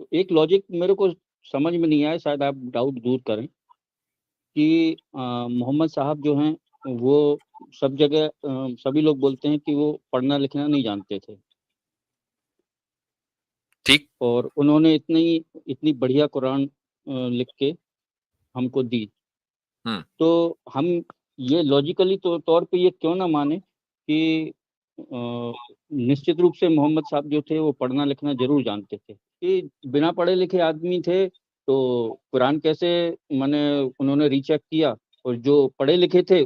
तो एक लॉजिक मेरे को समझ में नहीं आया, शायद आप डाउट दूर करें कि मोहम्मद साहब जो हैं वो सब जगह सभी लोग बोलते हैं कि वो पढ़ना लिखना नहीं जानते थे ठीक। और उन्होंने इतनी इतनी बढ़िया कुरान लिख के हमको दी। हम्म। तो हम ये लॉजिकली तौर पे ये क्यों ना माने कि निश्चित रूप से मोहम्मद साहब जो थे वो पढ़ना लिखना जरूर जानते थे, कि बिना पढ़े लिखे आदमी थे तो कुरान कैसे माने उन्होंने रीचेक किया, और जो पढ़े लिखे थे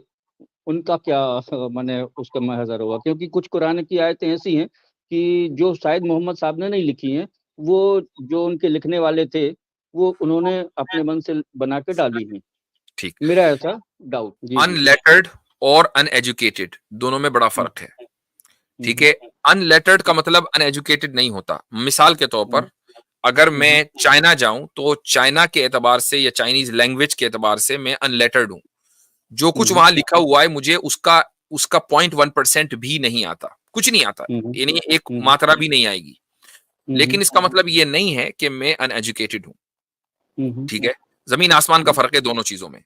उनका क्या माने उसका महज़र हुआ, क्योंकि कुछ कुरान की आयतें ऐसी हैं कि जो शायद मोहम्मद साहब ने नहीं लिखी हैं, वो जो उनके लिखने वाले थे वो उन्होंने अपने मन से बना के डाली हैं। ठीक। मेरा ऐसा डाउट। जी जी। अनलेटर्ड और अनएजुकेटेड दोनों में बड़ा हम्म, फर्क है। ठीक है। अनलेटर्ड का मतलब अनएजुकेटेड नहीं होता। मिसाल के तौर हम्म, पर अगर मैं हम्म, चाइना जाऊं तो चाइना के एतबार से या चाइनीज लैंग्वेज के एतबार से मैं अनलेटर्ड हूं। जो कुछ हम्म, वहां लिखा हुआ है मुझे उसका उसका 0.1% भी नहीं आता, कुछ नहीं आता, हम्म, यानी एक हम्म, मात्रा भी नहीं आएगी। हम्म, लेकिन इसका मतलब ये नहीं है कि मैं अनएजुकेटेड हूं। हम्म, ठीक है। जमीन आसमान का फर्क है दोनों चीजों में।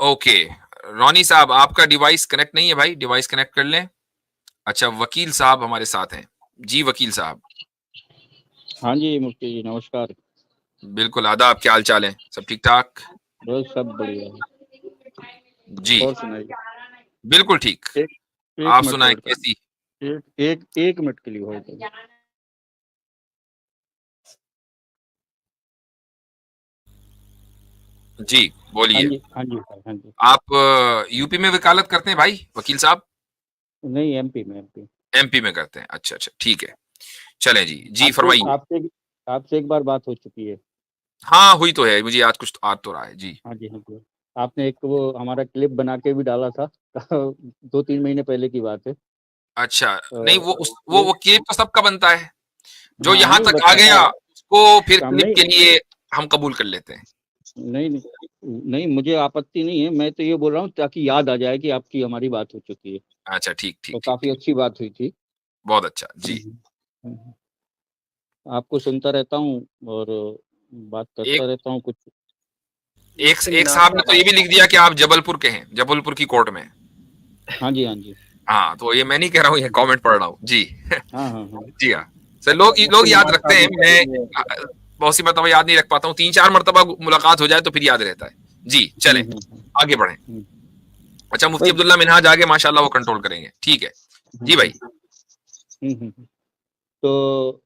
ओके। रॉनी साहब आपका डिवाइस कनेक्ट नहीं है भाई, डिवाइस कनेक्ट कर लें। अच्छा, वकील साहब हमारे साथ हैं। जी वकील साहब। हाँ जी मुफ्ती जी नमस्कार। बिल्कुल आदाब, क्या हाल चाल है? सब ठीक ठाक? बस सब बढ़िया है। जी और सुनाइए। बिल्कुल ठीक। एक एक आप मिनट सुनाएं होल्ड कैसी? करिए, एक मिनट के लिए होल्ड करिए। जी हाँ बोलिए। जी हाँ जी सर, हाँ जी। आप यूपी में वकालत करते हैं भाई वकील साहब? नहीं, एमपी में, एमपी। एमपी में करते हैं, अच्छा अच्छा ठीक है। चलें जी, जी आपसे फरमाइए। आपसे आपसे एक बार बात हो चुकी है। हाँ हुई तो है, मुझे आज कुछ आ तो रहा है जी। हाँ जी, हाँ जी। आपने एक वो हमारा क्लिप बना के भी डाला था 2-3 महीने पहले की बात है। अच्छा। नहीं अ, वो एक क्लिप तो सबका बनता है। जो हाँ यहाँ नहीं तक बट आ गया उसको फिर हम क्लिप नहीं के लिए हम कबूल कर लेते हैं। नहीं नहीं नहीं, मुझे आपत्ति नहीं है, मैं तो ये बोल रहा हूँ ताकि याद आ जाए कि आपकी हमारी बात हो चुकी है। अच्छा ठीक ठीक तो ठीक काफी ठीक। अच्छी बात हुई थी। बहुत अच्छा जी। हम्म, हम्म। आपको सुनता रहता हूँ और बात एक करता रहता हूँ कुछ। एक एक साहब ने तो ये भी लिख दिया कि आप जबलपुर के हैं, जबलपुर की कोर्ट में। हाँ जी, हाँ जी। हाँ तो ये मैं नहीं कह रहा हूँ, ये कमेंट पढ़ रहा हूँ जी। हाँ हाँ हाँ। जी हाँ। सर लोग मुफ्ती याद नवाज रखते साहब हैं, ने मैं ये बहुत सी मरतबा याद नहीं रख पाता हूँ। 3-4 मरतबा मुलाकात हो जाए तो फिर याद रहता है। जी चलें आगे बढ़ें। हम्म। अच्छा, मुफ्ती बस। अब्दुल्ला मिनहाज आगे माशाल्लाह वो कंट्रोल करेंगे, ठीक है। हम्म, जी भाई। तो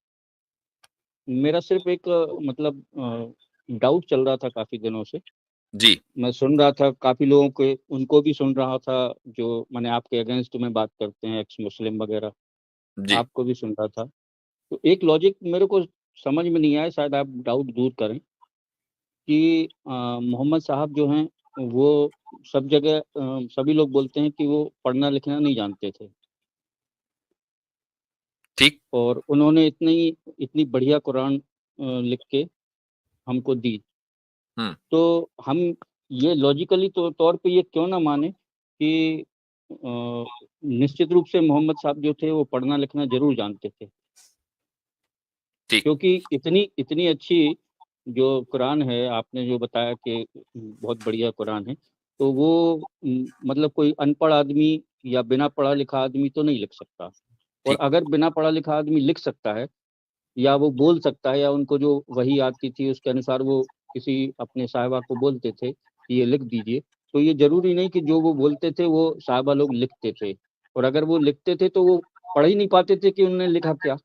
मेरा सिर्फ एक मतलब डाउट चल रहा था काफी दिनों से। जी मैं सुन रहा था काफी लोगों के, उनको भी सुन रहा था जो मैंने आपके अगेंस्ट में बात करते हैं, एक्स मुस्लिम वगैरह। जी। आपको भी सुन रहा था। तो एक लॉजिक मेरे को समझ में नहीं आया, शायद आप डाउट दूर करें कि मोहम्मद साहब जो हैं वो सब जगह सभी लोग बोलते हैं कि वो पढ़ना लिखना नहीं जानते थे ठीक। और उन्होंने इतनी इतनी बढ़िया कुरान लिख के हमको दी। हम्म। तो हम ये लॉजिकली तौर पे ये क्यों ना माने कि निश्चित रूप से मोहम्मद साहब जो थे वो पढ़ना लिखना जरूर जानते थे, ठीक। क्योंकि इतनी इतनी अच्छी जो कुरान है, आपने जो बताया कि बहुत बढ़िया कुरान है, तो वो मतलब कोई अनपढ़ आदमी या बिना पढ़ा लिखा आदमी तो नहीं लिख सकता। और ठीक। अगर बिना पढ़ा लिखा आदमी लिख सकता है या वो बोल सकता है या उनको जो वही आती थी उसके अनुसार वो किसी अपने साहिबा को बोलते थे कि ये लिख दीजिए, तो ये जरूरी नहीं कि जो वो बोलते थे वो साहिबा लोग लिखते थे। और अगर वो लिखते थे तो वो पढ़ ही नहीं पाते थे कि उन्होंने लिखा क्या।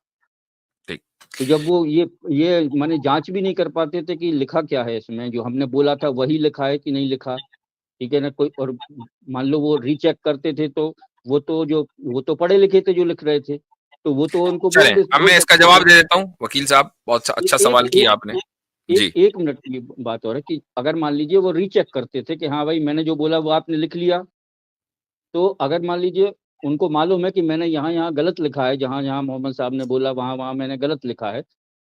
ठीक। तो जब वो ये माने जांच भी नहीं कर पाते थे कि लिखा क्या है इसमें, जो हमने बोला था वही लिखा है कि नहीं लिखा। ठीक है ना, कोई और मान लो वो रीचेक करते थे तो वो तो पढ़े लिखे थे जो लिख रहे थे, तो वो तो उनको चलें अब बोल मैं इसका सकते थे। जवाब दे देता हूँ वकील साहब, बहुत ए, अच्छा एक सवाल किया एक आपने। एक एक जी एक मिनट की बात हो रहा है कि अगर मान लीजिए वो रीचेक करते थे कि हाँ भाई मैंने जो बोला वो आपने लिख लिया, तो अगर मान लीजिए उनको मालूम है कि मैंने यहाँ यहाँ गलत लिखा है, जहाँ जहाँ मोहम्मद साहब ने बोला वहाँ वहाँ मैंने गलत लिखा है,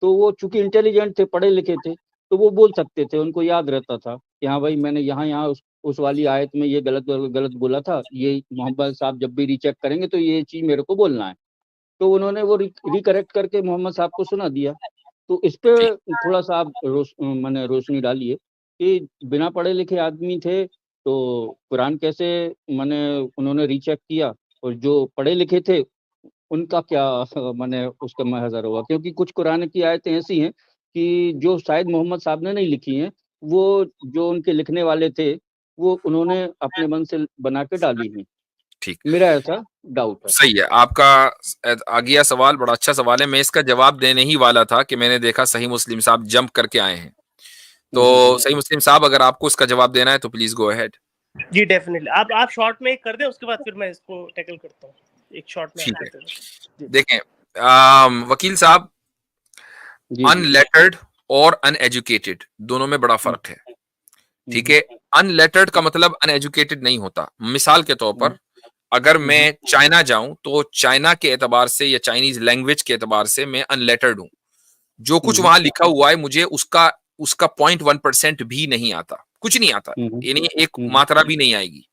तो वो चूंकि इंटेलिजेंट थे, पढ़े लिखे थे, तो वो बोल सकते थे, उनको याद रहता था कि हाँ भाई मैंने यहाँ यहाँ उस वाली आयत में ये गलत गलत बोला था, ये मोहम्मद साहब जब भी रीचेक करेंगे तो ये चीज मेरे को बोलना है। तो उन्होंने वो रिकरेक्ट करके मोहम्मद साहब को सुना दिया। तो इस पे थोड़ा सा आप माने रोशनी डालिए कि बिना पढ़े लिखे आदमी थे तो कुरान कैसे माने उन्होंने रीचेक किया, और जो पढ़े लिखे थे उनका क्या माने उसका महज़र हुआ, क्योंकि कुछ कुरान की आयतें ऐसी हैं कि जो शायद मोहम्मद साहब ने नहीं लिखी हैं, वो जो उनके लिखने वाले थे, वो उन्होंने अपने मन से बना के डाली हैं। ठीक, मेरा ऐसा डाउट है। सही है आपका। आ गया सवाल, बड़ा अच्छा सवाल है। मैं इसका जवाब देने ही वाला था कि मैंने देखा सही मुस्लिम साहब जंप करके आए हैं। तो सही मुस्लिम साहब, अगर आपको इसका जवाब देना है तो प्लीज गो अहेड। जी डेफिनेटली, आप शॉर्ट में एक कर दें, उसके बाद फिर मैं इसको टैकल करता हूँ। एक शॉर्ट में ठीक आप है, जी। देखें वकील साहब, अनलेटर्ड और अनएजुकेटेड दोनों में बड़ा फर्क है। ठीक है, अनलेटर्ड का मतलब अनएजुकेटेड नहीं होता। मिसाल के तौर पर अगर मैं चाइना जाऊं तो चाइना के एतबार से या चाइनीज लैंग्वेज के एतबार से मैं अनलेटर्ड हूं। जो कुछ वहां लिखा हुआ है मुझे उसका उसका 0.1% भी नहीं आता, कुछ नहीं आता, यानी एक मात्रा भी नहीं आएगी।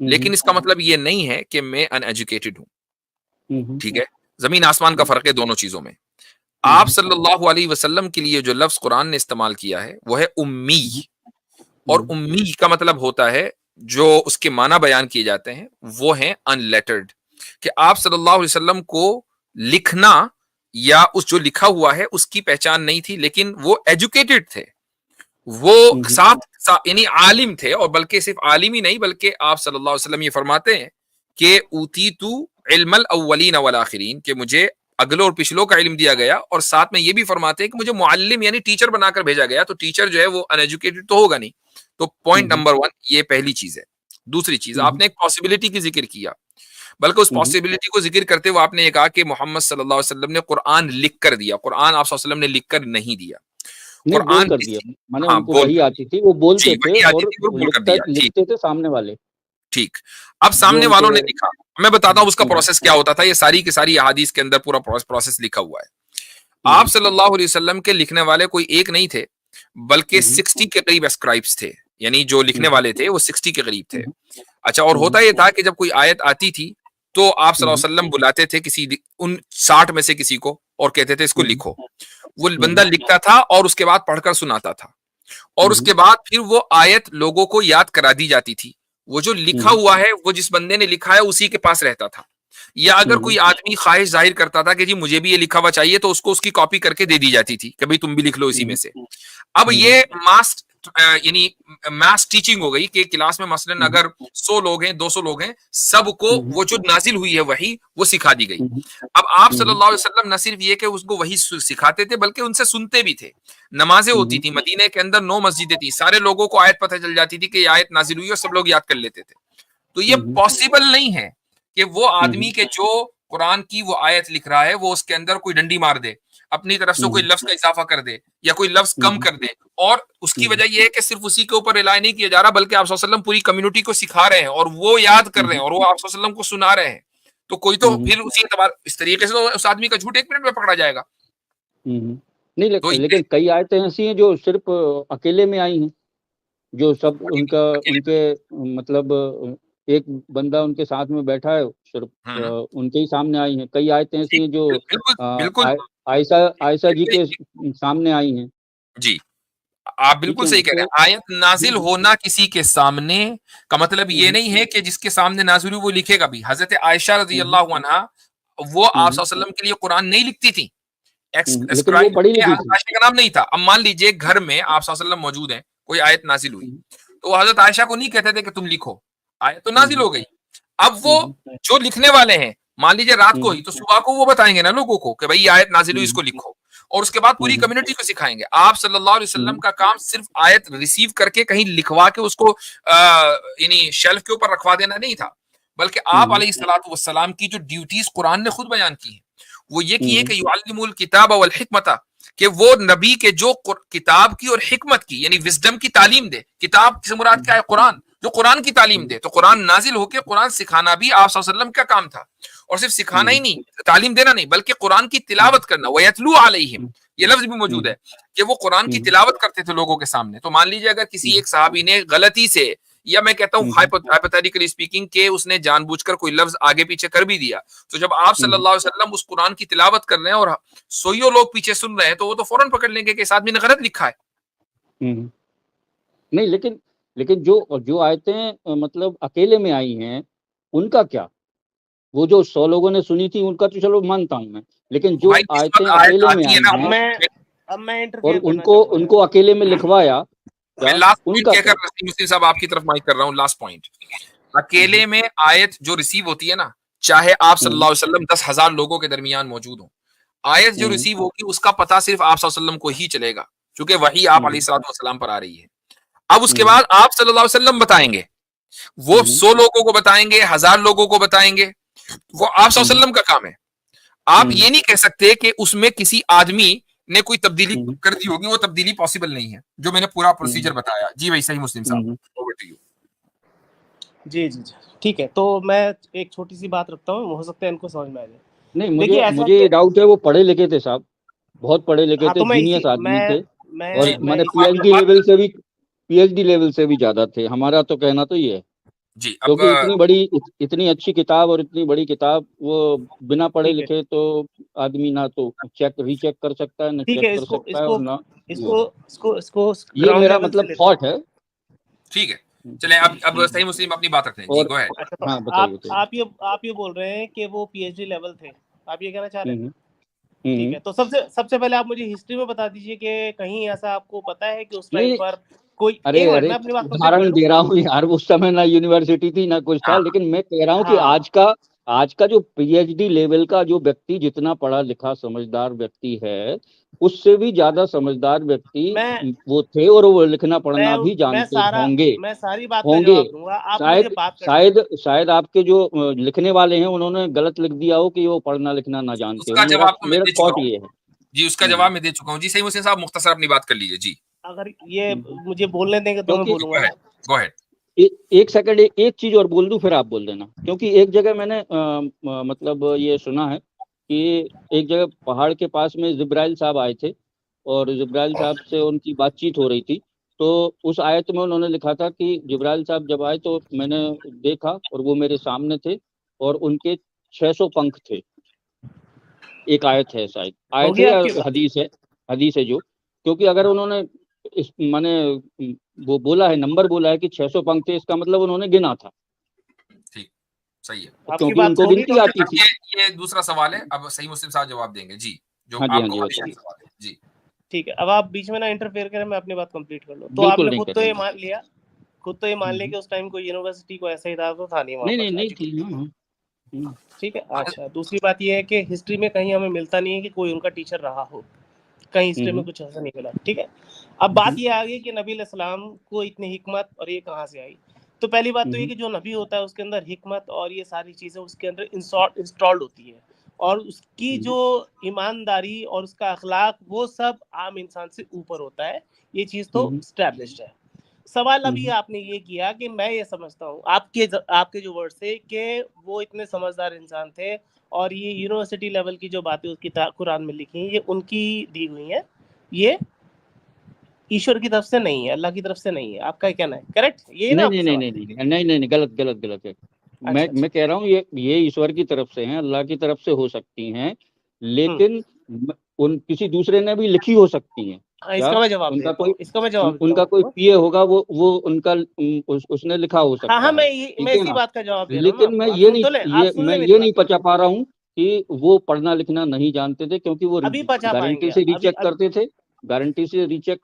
लेकिन इसका मतलब ये नहीं है कि मैं अनएजुकेटेड हूं। ठीक है, जमीन आसमान का फर्क है दोनों चीजों में। आप सल्लल्लाहु अलैहि वसल्लम के लिए जो लफ्ज कुरान ने इस्तेमाल किया है वो है उम्मी, और उम्मी का मतलब होता है जो उसके माना बयान किए जाते हैं वो है अनलेटर्ड। कि आप सल्लल्लाहु अलैहि वसल्लम को लिखना या उस जो लिखा हुआ है उसकी पहचान नहीं थी, लेकिन वो एजुकेटेड थे, वो साथ यानी आलिम थे। और बल्कि सिर्फ आलिम ही नहीं, बल्कि आप सल्लल्लाहु अलैहि वसल्लम ये फरमाते हैं कि ऊतीतु इल्मल अव्वलीन वल आखिरीन, कि मुझे अगलों और पिछलों का इल्म दिया गया। और साथ में ये भी फरमाते हैं कि मुझे मुअल्लिम यानी टीचर बनाकर भेजा गया। तो टीचर जो है वो अनएजुकेटेड तो होगा नहीं। तो पॉइंट नंबर 1 ये पहली चीज है। दूसरी चीज, आपने एक पॉसिबिलिटी की जिक्र किया, बल्कि उस पॉसिबिलिटी को जिक्र करते हुए आपने ये कहा कि मोहम्मद सल्लल्लाहु अलैहि वसल्लम ने कुरान लिख कर दिया। कुरान आप सल्लल्लाहु अलैहि वसल्लम ने लिख कर नहीं दिया, कुरान कर दिया। माने हाँ, उनको वही आती थी, वो बोलते थे और लिखते थे सामने वाले। ठीक, अब सामने वालों ने लिखा। मैं बताता हूं उसका प्रोसेस क्या होता था। ये सारी की सारी अहादीस के अंदर पूरा प्रोसेस लिखा हुआ है। आप सल्लल्लाहु अलैहि वसल्लम के लिखने वाले कोई एक नहीं थे, बल्कि 60 के करीब स्क्राइब्स थे, यानी जो लिखने वाले थे वो 60 के करीब थे। अच्छा, और होता यह था कि जब कोई आयत आती थी तो आप सल्लल्लाहु अलैहि वसल्लम बुलाते थे किसी उन 60 में से किसी को और कहते थे इसको लिखो। वो बंदा लिखता था और उसके बाद पढ़कर सुनाता था, और उसके बाद फिर वो आयत लोगों को याद करा दी जाती थी। वो जो लिखा हुआ है वो जिस बंदे ने लिखा है उसी के पास रहता था। या अगर कोई आदमी ख्वाहिश जाहिर करता था कि जी मुझे भी ये लिखा हुआ चाहिए, तो उसको उसकी कॉपी करके दे दी जाती थी कि भाई तुम भी लिख लो इसी में से। अब ये यानी मास टीचिंग हो गई कि क्लास में मसलन अगर 100 लोग हैं, 200 लोग हैं, सबको वो जो नाजिल हुई है वही वो सिखा दी गई। अब आप सल्लल्लाहु अलैहि वसल्लम न सिर्फ ये कि उसको वही सिखाते थे, बल्कि उनसे सुनते भी थे। नमाजें होती थी, मदीने के अंदर 9 मस्जिदें थी, सारे लोगों को आयत पता चल जाती थी कि ये आयत नाजिल हुई और सब लोग याद कर लेते थे। तो ये पॉसिबल नहीं है कि वो आदमी के जो कुरान की वो आयत लिख रहा है वो उसके अंदर कोई डंडी मार दे, अपनी तरफ से कोई लफ्ज का इजाफा कर दे या कोई लफ्ज कम कर दे। और उसकी वजह यह है कि सिर्फ उसी के ऊपर रिलाय नहीं किया जा रहा, बल्कि आप सल्लल्लाहु अलैहि वसल्लम पूरी कम्युनिटी को सिखा रहे हैं और वो याद कर रहे हैं और वो आप सल्लल्लाहु अलैहि वसल्लम को सुना रहे हैं। तो कोई तो फिर उसी एतबार इस तरीके से तो उस आदमी का झूठ 1 मिनट में पकड़ा जाएगा। नहीं, लेकिन कई आयतें ऐसी हैं जो सिर्फ अकेले में आई हैं, जो सब उनके मतलब एक बंदा उनके साथ में बैठा है, सिर्फ उनके ही सामने आई हैं। कई आयतें ऐसी हैं जो आयशा जी के सामने आई हैं। जी, आप बिल्कुल सही कह रहे हैं। आयत नाजिल होना किसी के सामने का मतलब ये नहीं है कि जिसके सामने नाजिल हुई वो लिखेगा भी। हजरत आयशा रज़ी अल्लाहु अन्हा वो आप सल्लल्लाहु अलैहि वसल्लम के लिए कुरान नहीं लिखती थी, स्क्राइब का नाम नहीं था। अब मान लीजिए घर में आप सल्लल्लाहु अलैहि वसल्लम मौजूद हैं, कोई आयत नाजिल हुई, तो हजरत आयशा को नहीं कहते थे कि तुम लिखो, आयत तो नाजिल हो गई। अब वो जो लिखने वाले हैं, मान लीजिए रात को ही, तो सुबह को वो बताएंगे ना लोगों को कि भाई ये आयत नाजिल हुई, इसको लिखो, और उसके बाद पूरी कम्युनिटी को सिखाएंगे। आप सल्लल्लाहु अलैहि वसल्लम का काम सिर्फ आयत रिसीव करके कहीं लिखवा के उसको यानी शेल्फ के ऊपर रखवा देना नहीं था, बल्कि आप अलैहिस्सलातु वस्सलाम की जो ड्यूटीज कुरान ने खुद बयान की है वो ये की है कि युअल्लिमुल किताब वल हिकमता, कि वो नबी के जो किताब की और हिकमत की यानी विजडम की तालीम दे। किताब से मुराद क्या है? कुरान, जो कुरान की तालीम दे। तो कुरान नाजिल होकर कुरान सिखाना भी आप सल्लल्लाहु अलैहि वसल्लम का काम था, और सिर्फ सिखाना ही नहीं, तालीम देना नहीं, बल्कि कुरान की तिलावत करना। वयतलू अलैहिम, ये लफ्ज भी मौजूद है कि वो कुरान की तिलावत करते थे लोगों के सामने। तो मान लीजिए अगर किसी एक सहाबी ने गलती से या मैं कहता हूँ हाइपोथेटिकली स्पीकिंग के उसने जानबूझकर कोई लफ्ज आगे पीछे कर भी दिया, तो जब आप सल्लल्लाहु अलैहि वसल्लम उस कुरान की तिलावत कर रहे हैं और सोइयों लोग पीछे सुन रहे हैं, तो वो तो फौरन पकड़ लेंगे कि इस आदमी ने गलत लिखा है। नहीं, लेकिन जो आयतें मतलब अकेले में आई हैं, उनका क्या? वो जो 100 लोगों ने सुनी थी उनका तो चलो मानता हूँ मैं, लेकिन जो भाई जिस आयतें वक्त आयत अकेले में आती है आई ना, हैं अब मैं और इंटरफेयर करना उनको चाहूंगा। उनको अकेले में लिखवाया, मैं क्या लास्ट पॉइंट उनका कहकर क्या? नसीम मुस्लिम साहब आपकी तरफ माइक कर रहा हूँ, लास्ट पॉइंट। अकेले में आयत जो रिसीव होती है ना, चाहे आप सल्लल्लाहु अलैहि वसल्लम 10,000 लोगों के दरमियान मौजूद हो, आयत जो रिसीव होगी उसका पता सिर्फ आप सल्लल्लाहु अलैहि वसल्लम को ही चलेगा, क्योंकि वही आप अलैहिस्सलाम पर आ रही है। अब उसके बाद आप सल्लल्लाहु अलैहि वसल्लम बताएंगे, वो 100 लोगों को बताएंगे, 1000 लोगों को बताएंगे, वो आप सल्लल्लाहु अलैहि वसल्लम का काम है। आप ये नहीं कह सकते कि उसमें किसी आदमी ने कोई तब्दीली कर दी होगी, वो तब्दीली पॉसिबल नहीं है, जो मैंने पूरा प्रोसीजर बताया। जी भाई सही मुस्लिम साहब, ओवर टू यू। जी जी जी, ठीक है। तो मैं एक छोटी सी बात रखता हूँ, हो सकता है इनको समझ में आ जाए। नहीं, देखिए ऐसा मुझे डाउट है, वो पढ़े लिखे थे साहब, बहुत पढ़े लिखे हाँ, थे, तो मैं जीनियस आदमी थे, और मैं मैंने इसी पीएचडी लेवल से भी ज्यादा थे, हमारा तो कहना तो ये है। जी। अब क्योंकि इतनी अच्छी किताब और इतनी बड़ी किताब, वो बिना पढ़े ठीक है, लिखे तो आदमी ना तो रीचेक कर सकता है, ना ठीक चेक है। कर इसको सकता है, इसको और ना इसको इसको इसको ये ग्राउंड मेरा लेवल से मतलब लेते हैं। थॉट है। ठीक है, चलें अब सही मुस्लिम अपनी बात रखते हैं। जी और गो अहेड। अच्छा, तो हाँ, बताइए। आप ये बोल रहे हैं कि वो पीएचडी लेवल थे, आप ये कहना चाह रहे हैं? हम्म ठीक हम्म है, तो सबसे पहले आप मुझे हिस्ट्री में बता दीजिए कि कहीं ऐसा आपको पता है कि उस टाइम नहीं, पर कोई, अरे एक मिनट अरे, मैं अपनी बात कंप्लीट कर उदाहरण लूं। दे रहा हूँ यार, उस समय ना यूनिवर्सिटी थी ना कुछ था, हाँ लेकिन मैं कह रहा हूँ कि हाँ, आज का जो पीएचडी लेवल का जो व्यक्ति जितना पढ़ा लिखा समझदार व्यक्ति है, उससे भी ज्यादा समझदार मैं व्यक्ति वो थे, और वो लिखना पढ़ना भी मैं जानते सारा होंगे मैं सारी बात का होंगे जवाब दूंगा, आप मुझे शायद बात करने शायद शायद आपके जो लिखने वाले हैं उन्होंने गलत लिख दिया हो कि वो पढ़ना लिखना ना जानते हो। उसका मेरा जवाब तो मैं मेरा दे चुका थॉट हूँ ये है। जी, उसका जवाब मैं दे चुका हूँ। जी सही मुस्लिम साहब, मुख्तसर अपनी बात कर लीजिए। जी अगर ये हम्म। मुझे बोलने देंगे तो मैं क्योंकि बोलूंगा ना। Go ahead. एक सेकंड, एक चीज और बोल दूं, फिर आप बोल देना। क्योंकि एक जगह मैंने मतलब ये सुना है कि एक जगह पहाड़ के पास में जिब्राइल साहब आए थे, और जिब्राइल साहब से उनकी बातचीत हो रही थी। तो उस आयत में उन्होंने लिखा था कि जिब्राइल साहब जब आए तो मैंने देखा और वो मेरे सामने थे, और उनके 600 पंख थे। एक आयत है, शायद आयत होगी है या आपकी बात। हदीस है जो, क्योंकि अगर उन्होंने इस माने वो बोला है, नंबर बोला है कि 600 पंख थे, इसका मतलब उन्होंने गिना था, ठीक, सही है। आपकी क्योंकि बात उनको होगी गिनती तो फिर आती अब थी। ये दूसरा सवाल है, अब सही मुस्लिम साहब जवाब देंगे। जी, जो हाँ जी, हाँ आपको जी, हदीस बताइए। का सवाल है। जी ठीक है। अब आप बीच में ना इंटरफेयर करें, मैं अपनी बात कंप्लीट कर लूं। तो बिल्कुल आपने नहीं खुद तो ये करेंगे। मान लिया, कि उस टाइम कोई यूनिवर्सिटी को ऐसा ही था नहीं वहां नहीं पर नहीं नहीं एजुकेशन। थी। हाँ हाँ। ठीक है। अच्छा, दूसरी बात ये है कि हिस्ट्री में कहीं हमें मिलता नहीं है कि कोई उनका टीचर रहा हो, कहीं हिस्ट्री में हम्म कुछ ऐसा नहीं मिला। ठीक है। अब बात ये आ गई कि नबी अलैहिस्सलाम को इतनी हिकमत और ये कहाँ से आई। तो पहली बात तो ये कि जो नबी होता है उसके अंदर हिकमत और ये सारी चीज़ें उसके अंदर इंस्टॉल्ड होती है, और उसकी जो ईमानदारी और उसका अखलाक वो सब आम इंसान से ऊपर होता है। ये चीज़ तो स्टैब्लिश्ड है। सवाल अभी आपने ये किया कि मैं ये समझता हूँ आपके जो वर्ड से कि वो इतने समझदार इंसान थे, और ये यूनिवर्सिटी लेवल की जो बातें उसकी कुरान में लिखी हैं ये उनकी दी हुई हैं, ये ईश्वर की तरफ से नहीं है, अल्लाह की तरफ से नहीं है। आपका क्या कहना है? करेक्ट, ये है ना नहीं आपका नहीं नहीं सवाल? नहीं नहीं नहीं नहीं नहीं, गलत गलत गलत है। मैं अच्छा अच्छा। मैं कह रहा हूँ ये ईश्वर की तरफ से हैं, अल्लाह की तरफ से हो सकती हैं, हम्म। लेकिन उन किसी दूसरे ने भी लिखी हो सकती हैं। क्या इसका मैं जवाब उनका देता कोई हूँ, इसका मैं जवाब देता उनका हूँ कोई आपको। पीए होगा, वो उनका उसने लिखा हो हाँ हाँ, सकता है, मैं ठीक है इसी ना। बात का जवाब दे रहा हूँ ना लेकिन आपको। आप सुन तो ले, आप सुन मैं ले मेरी ये बात नहीं पहले। पचा पा रहा हूँ कि वो पढ़ना लिखना नहीं जानते थे, क्योंकि वो अभी पचा गारंटी पाएंगे से आप, रीचेक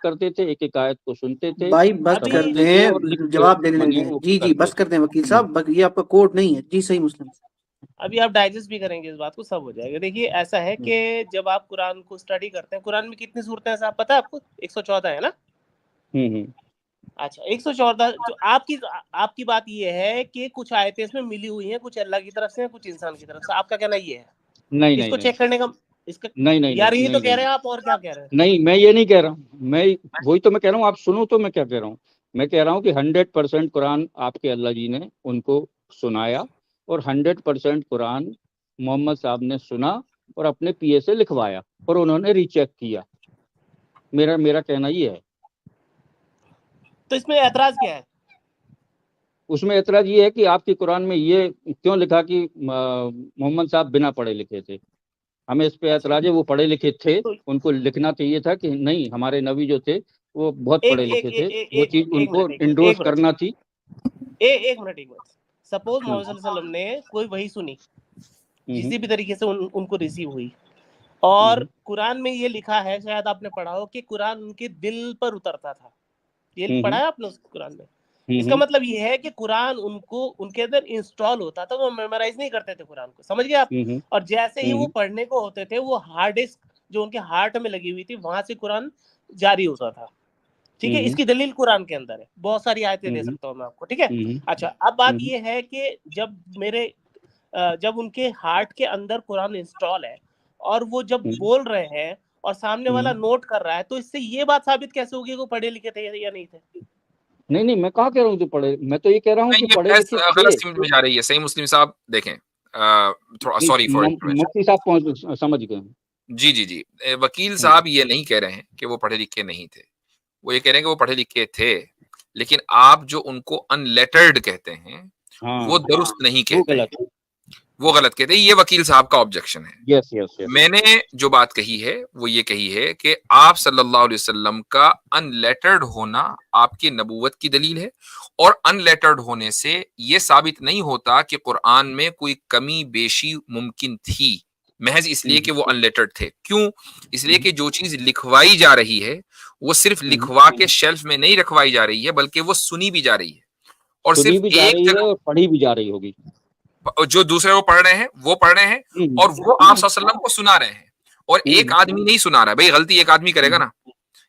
करते थे, एक एक आयत को सुनते थे, भाई बस कर अभी समझते थे, और लिख दें, के जवाब देने माने दें। वो जी जी, करते बस थे। कर दें वकील साहब, ये आपका कोर्ट नहीं है। जी सही मुस्लिम। अभी आप डाइजेस्ट भी करेंगे इस बात को, सब हो जाएगा। देखिए ऐसा है कि जब आप कुरान को स्टडी करते हैं, कुरान में कितनी सूरतें हैं साहब पता है आपको? 114 है ना? हम्म। अच्छा, 114। जो आपकी बात ये है कि कुछ आयतें इसमें मिली हुई हैं, कुछ अल्लाह की तरफ से कुछ इंसान की तरफ से। आपका कहना ये है? नहीं नहीं इसको नहीं चेक करने का, इसका, नहीं नहीं नहीं यार ये तो नहीं कह नहीं रहे हैं आप, और क्या कह रहे हैं? नहीं, मैं ये नहीं कह रहा हूँ। मैं वही तो मैं कह रहा हूँ, आप सुनो तो मैं क्या कह रहा हूँ। मैं कह रहा हूँ कि 100% कुरान आपके अल्लाह जी ने उनको सुनाया, और 100% कुरान मोहम्मद साहब ने सुना और अपने पीए से लिखवाया, और उन्होंने रीचेक किया। मेरा मेरा कहना ये है। तो इसमें ऐतराज क्या है? उसमें एतराज ये है कि आपके कुरान में ये क्यों लिखा कि मोहम्मद साहब बिना पढ़े लिखे थे। हमें इस पे एतराज है, वो पढ़े लिखे थे, तो उनको लिखना चाहिए था कि नहीं हमारे नबी जो थे वो बहुत एक पढ़े एक लिखे थे, एक वो एक चीज एक उनको मिनट इंडोर्स एक मिनट करना थी। एक मिनट सपोज हाँ। मोहम्मद सल्लल्लाहु अलैहि वसल्लम ने कोई वही सुनी, हम्म, किसी भी तरीके से उनको रिसीव हुई, और हम्म, कुरान में ये लिखा है, शायद आपने पढ़ा हो, कि कुरान उनके दिल पर उतरता था। ये हम्म, पढ़ा है आपने उस कुरान में? हम्म, इसका मतलब ये है कि कुरान उनको उनके अंदर इंस्टॉल होता था, वो मेमोराइज नहीं करते थे कुरान को, समझ गए आप? हम्म, और जैसे ही वो हम्म, पढ़ने को होते थे, वो हार्ड डिस्क जो उनके हार्ट में लगी हुई थी, वहां से कुरान जारी होता था। ठीक है, हम्म, इसकी दलील कुरान के अंदर है, बहुत सारी आयतें दे हम्म, सकता हूँ मैं आपको, ठीक है? हम्म, अच्छा, अब बात हम्म, ये है कि जब उनके हार्ट के अंदर कुरान इंस्टॉल है, और वो जब हम्म, बोल रहे हैं और सामने वाला हम्म। नोट कर रहा है, तो इससे ये बात साबित कैसे होगी कि वो पढ़े लिखे थे या नहीं थे? नहीं नहीं, मैं कहाँ कह रहा हूँ जो पढ़े, मैं तो ये कह रहा हूँ नहीं, कि ये पढ़े बहस लिखे गलत थे। सीमित में जा रही है। सही मुस्लिम साहब देखें, थोड़ा सॉरी फॉर इंटरवेंशन। मुफ्ती साहब पहुंच समझ गए। जी जी जी, वकील हम्म, साहब ये नहीं कह रहे हैं कि वो पढ़े लिखे नहीं थे, वो ये कह रहे हैं कि वो पढ़े लिखे थे, लेकिन आप जो उनको अनलेटर्ड कहते हैं वो हाँ दुरुस्त नहीं वो कहते हैं, गलत है। वो गलत कहते हैं। ये वकील साहब का ऑब्जेक्शन है। Yes yes yes. मैंने जो बात कही है वो ये कही है कि आप सल्लल्लाहु अलैहि वसल्लम का अनलेटर्ड होना आपकी नबूवत की दलील है, और अनलेटर्ड होने से ये साबित नहीं होता कि कुरान में कोई कमी बेशी मुमकिन थी, महज इसलिए कि वो अनलेटर्ड थे। क्यों? इसलिए कि जो चीज लिखवाई जा रही है वो सिर्फ लिखवा के शेल्फ में नहीं रखवाई जा रही है, बल्कि वो सुनी भी जा रही है, और सुनी सिर्फ भी जा एक रही है जगह और पढ़ी भी जा रही होगी। जो दूसरे वो पढ़ रहे हैं वो पढ़ रहे हैं, हम्म, और वो आप सल्लल्लाहु अलैहि वसल्लम को सुना रहे हैं, और एक हम्म, आदमी नहीं सुना रहा है। भाई गलती एक आदमी करेगा ना,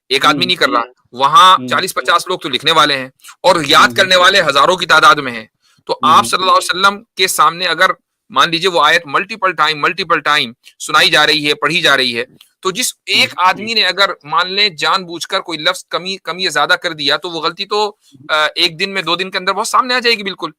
एक आदमी हम्म, नहीं कर रहा। वहां हम्म, 40-50 लोग तो लिखने वाले हैं, और याद हम्म, करने वाले हजारों की तादाद में हैं। तो आप हम्म, सल्लल्लाहु अलैहि वसल्लम के सामने अगर मान लीजिए वो आयत मल्टीपल टाइम सुनाई जा रही है, पढ़ी जा रही है, तो जिस एक आदमी ने अगर मान ले जानबूझकर कोई लफ्ज कमी कमी या ज्यादा कर दिया, तो वो गलती तो एक दिन में 2 दिन के अंदर बहुत सामने आ जाएगी। बिल्कुल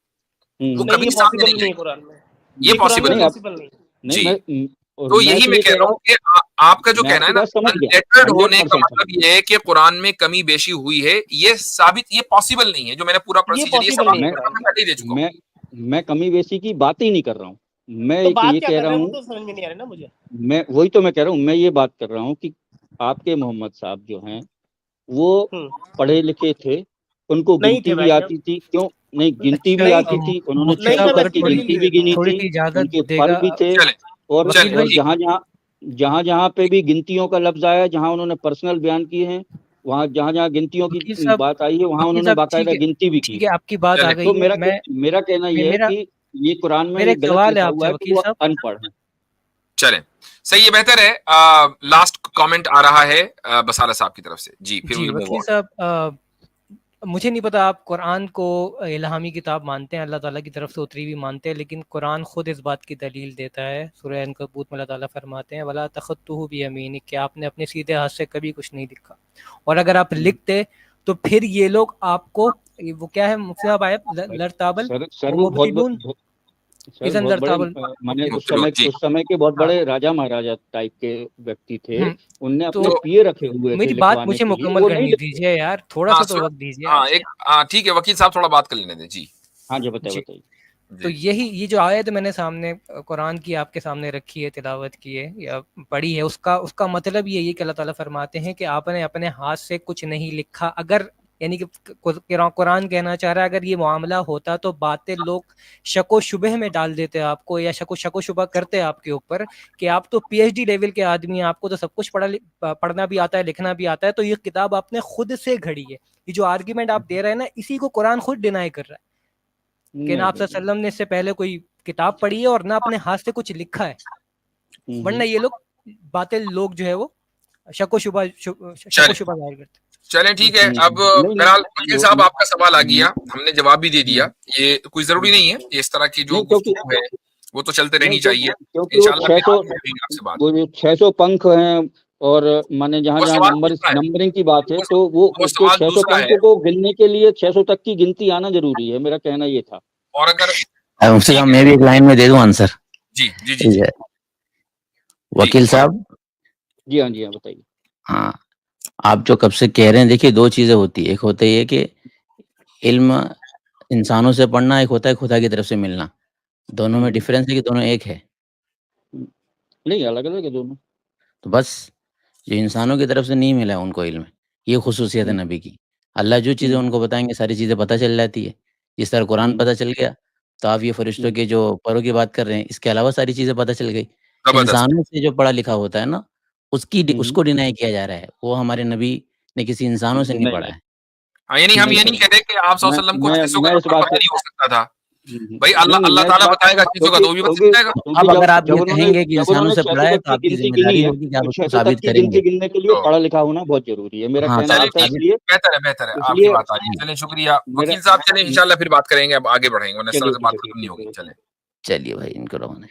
वो नहीं, कभी ये सामने पॉसिबल नहीं नहीं है आएगी। कुरान में, ये ये कुरान पॉसिबल में नहीं नहीं। अब पॉसिबल नहीं है। नहीं जी, मैं और तो मैं यही तो मैं ये कह कह रहा रहा हूँ हूँ, कि आपका जो मैं कहना है आपकी ना, बात समझ गया, अनलेटर्ड होने का 100% समझ मतलब ये है कि कुरान में कमी बेशी हुई है, ये साबित, ये पॉसिबल नहीं है। जो मैंने पूरा ये प्रोसीजर, ये पॉसिबल सवाल नहीं है मैं कुरान मैं में। पहले ही दे चुका हूँ। मैं मैं कमी बेशी की बात ही नहीं कर रहा हूँ। मैं तो एक बात ये क्या कह कर रहा रहे हैं, वो हूँ, तो समझ में नहीं आ रहा ना मुझे। मैं वही तो मैं कह रहा हूँ, मैं ये बात कर रहा हूँ कि आपके मोहम्मद साहब जो हैं वो पढ़े लिखे थे, उनको नहीं थे गिनती भी भाई साहब, आती थी, क्यों नहीं, गिनती भी अच्छा, नहीं आती थे, थी, उन्होंने मुफ्ती 6 नहीं, साहब, मैं अगर पद की इसकी थोड़ी दलील गिनती भी भी देता गिनी हूँ। थोड़ी थी, सी इजाजत उनके फल देगा भी थे। चले और वकील भाई। जहां जहां पे भी गिनतियों का लफ्ज आया, जहां उन्होंने पर्सनल बयान किए हैं, वहां जहां जहां गिनतियों की वकील साहब, बात आई है, वहां वकील उन्होंने साहब, बाकायदा गिनती भी की ठीक है, है। आपकी बात आ चले गई तो है। मेरा कहना यह है मेरा कि ये कुरान में मेरा ये एक गलत सवाल है लिखा हुआ आपसे है कि वकील वो साहब। अनपढ़ है। चले, सही है, बेहतर है। लास्ट कमेंट आ रहा है बसाला साहब की तरफ से। जी, फिर जी विल मूव वकील ऑन। साहब, मुझे नहीं पता आप कुरान को इल्हामी किताब मानते हैं, अल्लाह ताला की तरफ से उतरी हुई मानते हैं, लेकिन कुरान खुद इस बात की दलील देता है। सूरह अनकबूत में अल्लाह ताला फरमाते हैं, वला तखत्तुहु बियमीनिक, कि आपने अपने सीधे हाथ से कभी कुछ नहीं लिखा, और अगर आप लिखते तो फिर ये लोग आपको, वो क्या है मुफ्ती साहब आयत, लरताबल सर व वो मुबतिलून, सर इज़न बहुत बड़े लरताबल माने मुबतिलून। जी, उस समय के बहुत हाँ, बड़े राजा महाराजा टाइप के व्यक्ति थे, हम्म, उनने अपने तो पिए रखे हुए थे मेरी बात लिखवाने मुझे के लिए, मुकम्मल वो नहीं करनी लिखते। दीजिए यार, थोड़ा हाँ सा तो वक्त दीजिए हाँ, यार। एक ठीक है, वकील साहब थोड़ा बात कर लेने दें। जी हाँ जी, बताइए जी, बताइए। तो जी ये जो आयत मैंने सामने कुरान की आपके सामने रखी है, तिलावत की है या पढ़ी है, उसका मतलब ये है कि अल्लाह ताला फरमाते हैं कि आपने अपने हाथ से कुछ नहीं लिखा। अगर यानी कि कुरान कहना चाह रहा है, अगर ये मामला होता तो बातें लोग शको शुबह में डाल देते आपको, या शको शुबह करते आपके ऊपर कि आप तो पीएचडी लेवल के आदमी हैं, आपको तो सब कुछ पढ़ना भी आता है, लिखना भी आता है, तो ये किताब आपने खुद से घड़ी है। ये जो आर्ग्यूमेंट आप दे रहे हैं ना, इसी को कुरान खुद डिनाई कर रहा है कि ना नहीं आप नहीं नहीं। वसल्लम ने इससे पहले कोई किताब पढ़ी है और ना अपने हाथ से कुछ लिखा है, वरना ये लोग बातें लोग जो है वो शको शुबा चले जाहिर करते हैं। चलें, ठीक है। अब नहीं नहीं बहरहाल वकील साहब, वो- आपका सवाल आ गया, हमने जवाब भी दे दिया। ये कोई जरूरी नहीं है, ये इस तरह की जो नहीं क्योंकि गुफ्तगू है वो तो चलते रहनी नहीं चाहिए। क्योंकि वो इंशाल्लाह फिर 600 आगे करेंगे आपसे बात। वो जो 600 पंख हैं, और माने जहाँ वो जहाँ सवाल दूसरा है, नंबरिंग की बात है, वो, तो वो वो उसको सवाल 600 दूसरा है। पंख को गिनने के लिए 600 तक की गिनती आना जरूरी है, मेरा कहना ये था। और अगर मुफ्ती साहब, मैं भी एक लाइन में दे दूं आंसर। जी जी जी जी वकील साहब, जी हाँ, जी हाँ, बताइए। हाँ, आप जो कब से कह रहे हैं, देखिए दो चीजें होती है। एक होता है ये कि इल्म इंसानों से पढ़ना एक होता है खुदा की तरफ से मिलना, दोनों में डिफरेंस है कि दोनों एक है? नहीं, अलग अलग है दोनों। तो बस जो इंसानों की तरफ से नहीं मिला है उनको इल्म, ये खुसूसियत है नबी की। अल्लाह जो चीज़ें उनको बताएंगे सारी चीज़ें पता चल जाती है। जिस तरह कुरान पता चल गया, तो आप ये फरिश्तों के जो परों की बात कर रहे हैं, इसके अलावा सारी चीज़ें पता चल गई। जबरदस्त। इंसानों से जो पढ़ा लिखा होता है ना, उसको डिनाई किया जा रहा है। वो हमारे नबी ने किसी इंसानों से नहीं पढ़ा है। हाँ, यानी हम ये नहीं कहते कि आप सल्लल्लाहु अलैहि वसल्लम को हदीसों का मैं इस नंबर बात पता से नहीं हो सकता था। भाई नहीं, अल्लाह मैं अल्लाह इस ताला बात बताएगा चीज़ों का तो वो भी बता क्योंकि जाएगा। अब अगर आप ये जब उन्होंने कहेंगे कि जब इंसानों उन्होंने से 600 पढ़ा है, तक तो की आपकी गिनती ज़िम्मेदारी गिनी है, होगी कि आप तो उसको 600 तक साबित की गिनती करेंगे। गिनने के लिए तो पढ़ा लिखा होना बहुत जरूरी है। मेरा हाँ, कहना चलिए आता है ठीक है, इसलिए बेहतर है, आपकी इसलिए बात आ रही है। चलिए शुक्रिया। मेरा वकील साहब चलें, इंशाल्लाह फिर बात करेंगे, अब आगे बढ़ेंगे, वरना इस तरह चलिए से ठीक बात है, खत्म नहीं होगी। चलें। चलिए भाई, इनको रवाना